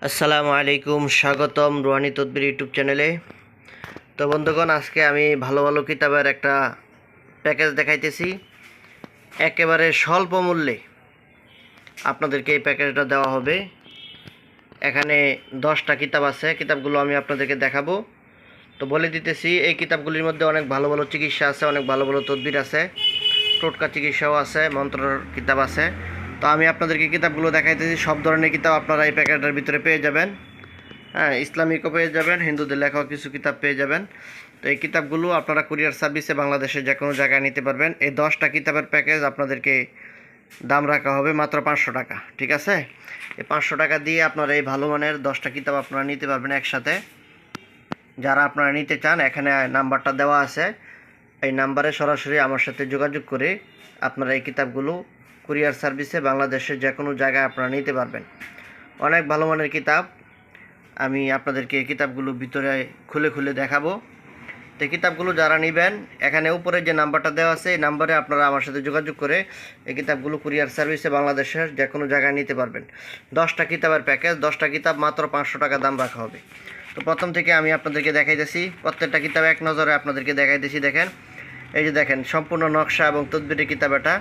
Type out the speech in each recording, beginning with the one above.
আসসালামু আলাইকুম, স্বাগতম রুহানি তদবির ইউটিউব চ্যানেলে। তো বন্ধুগণ, আজকে আমি ভালো ভালো কিতাবের একটা প্যাকেজ দেখাইতেছি। একেবারে স্বল্প মূল্যে আপনাদেরকে এই প্যাকেজটা দেওয়া হবে। এখানে 10টা কিতাব আছে, কিতাবগুলো আমি আপনাদেরকে দেখাবো। তো বলে দিতেছি, এই কিতাবগুলির মধ্যে অনেক ভালো ভালো চিকিৎসা আছে, অনেক ভালো ভালো তদবির আছে, টোটকা চিকিৎসাও আছে, মন্ত্রের কিতাব আছে। তো আমি আপনাদেরকে কিতাবগুলো দেখাইতেছি। সব ধরনের কিতাব আপনারা এই প্যাকেটটার ভিতরে পেয়ে যাবেন। হ্যাঁ, ইসলামিকও পেয়ে যাবেন, হিন্দুদের লেখাও কিছু কিতাব পেয়ে যাবেন। তো এই কিতাবগুলো আপনারা কুরিয়ার সার্ভিসে বাংলাদেশের যে কোনো জায়গায় নিতে পারবেন। এই 10টা কিতাবের প্যাকেজ আপনাদেরকে দাম রাখা হবে মাত্র 500 টাকা। ঠিক আছে, এই 500 টাকা দিয়ে আপনারা এই ভালো মানের 10টা কিতাব আপনারা নিতে পারবেন একসাথে। যারা আপনারা নিতে চান, এখানে নাম্বারটা দেওয়া আছে, এই নাম্বারে সরাসরি আমার সাথে যোগাযোগ করে আপনারা এই কিতাবগুলো কুরিয়ার সার্ভিসে বাংলাদেশের যে কোনো জায়গায় আপনারা নিতে পারবেন। অনেক ভালো মানের কিতাব, আমি আপনাদেরকে এই কিতাবগুলো ভিতরে খুলে খুলে দেখাবো। তো কিতাবগুলো যারা নেবেন, এখানে উপরে যে নাম্বারটা দেওয়া আছে, এই নাম্বারে আপনারা আমার সাথে যোগাযোগ করে এই কিতাবগুলো কুরিয়ার সার্ভিসে বাংলাদেশের যে কোনো জায়গায় নিতে পারবেন। 10টা কিতাবের প্যাকেজ, 10টা কিতাব মাত্র 500 টাকা দাম রাখা হবে। তো প্রথম থেকে আমি আপনাদেরকে দেখাইতেছি, প্রত্যেকটা কিতাব এক নজরে আপনাদেরকে দেখাইতেছি। দেখেন, এই যে দেখেন, সম্পূর্ণ নকশা এবং তদবিরের কিতাব। এটা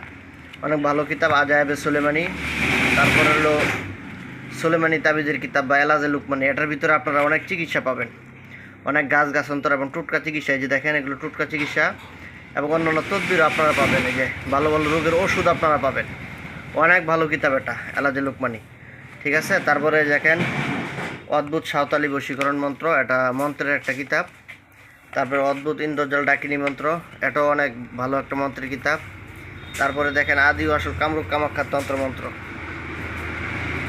অনেক ভালো কিতাব, আজায়েবে সুলেমানি। তারপর হলো সুলেমানি তাবিজের কিতাব বা এলাজে লুকমানি। এটার ভিতরে আপনারা অনেক চিকিৎসা পাবেন, অনেক গাছগাছান্তর এবং টুটকা চিকিৎসা। এই যে দেখেন, এগুলো টুটকা চিকিৎসা এবং অন্যান্য তদবিরও আপনারা পাবেন। এই যে ভালো ভালো রোগের ওষুধ আপনারা পাবেন। অনেক ভালো কিতাব এটা, এলাজে লুকমানি। ঠিক আছে, তারপরে দেখেন অদ্ভুত সাঁওতালি বশীকরণ মন্ত্র, এটা মন্ত্রের একটা কিতাব। তারপরে অদ্ভুত ইন্দ্রজাল ডাকিনী মন্ত্র, এটাও অনেক ভালো একটা মন্ত্রের কিতাব। তারপরে দেখেন আদি ও আসল কামরূপ কামাখ্যার তন্ত্রমন্ত্র।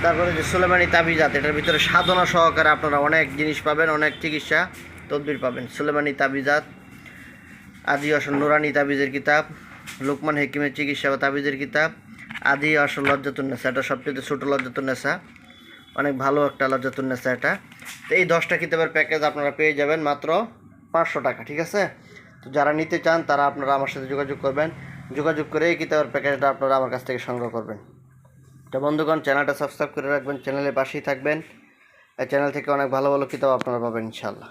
তারপরে যে সুলেমানি তাবিজাত, এটার ভিতরে সাধনা সহকারে আপনারা অনেক জিনিস পাবেন, অনেক চিকিৎসা তদবির পাবেন। সুলেমানি তাবিজাত, আদি আসল নুরানি তাবিজের কিতাব, লোকমান হেকিমের চিকিৎসা বা তাবিজের কিতাব, আদি আসল লজ্জাতুন্নেসা, এটা সবচেয়ে ছোটো লজ্জাতুন্নেসা, অনেক ভালো একটা লজ্জাতুন্নেসা এটা। তো এই 10টা কিতাবের প্যাকেজ আপনারা পেয়ে যাবেন মাত্র 500 টাকা। ঠিক আছে, তো যারা নিতে চান তারা আপনারা আমার সাথে যোগাযোগ করবেন, যোগাযোগ করে এই কিতাবের প্যাকেজটা আপনারা আমার কাছ থেকে সংগ্রহ করবেন। তো বন্ধুগণ, চ্যানেলটা সাবস্ক্রাইব করে রাখবেন, চ্যানেলের পাশেই থাকবেন। এই চ্যানেল থেকে অনেক ভালো ভালো কিতাব আপনারা পাবেন ইনশাআল্লাহ।